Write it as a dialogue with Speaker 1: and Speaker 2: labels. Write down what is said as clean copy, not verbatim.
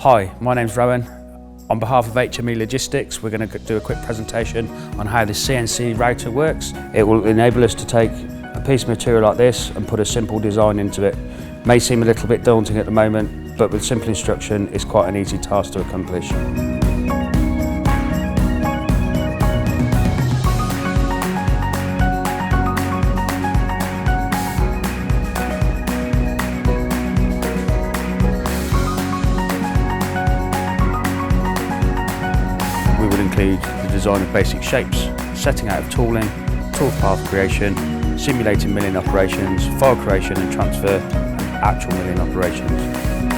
Speaker 1: Hi, my name's Rohan. On behalf of HME Logistics, we're going to do a quick presentation on how this CNC router works. It will enable us to take a piece of material like this and put a simple design into it. May seem a little bit daunting at the moment, but with simple instruction, it's quite an easy task to accomplish. We would include the design of basic shapes, setting out of tooling, tool path creation, simulating milling operations, file creation and transfer, and actual milling operations.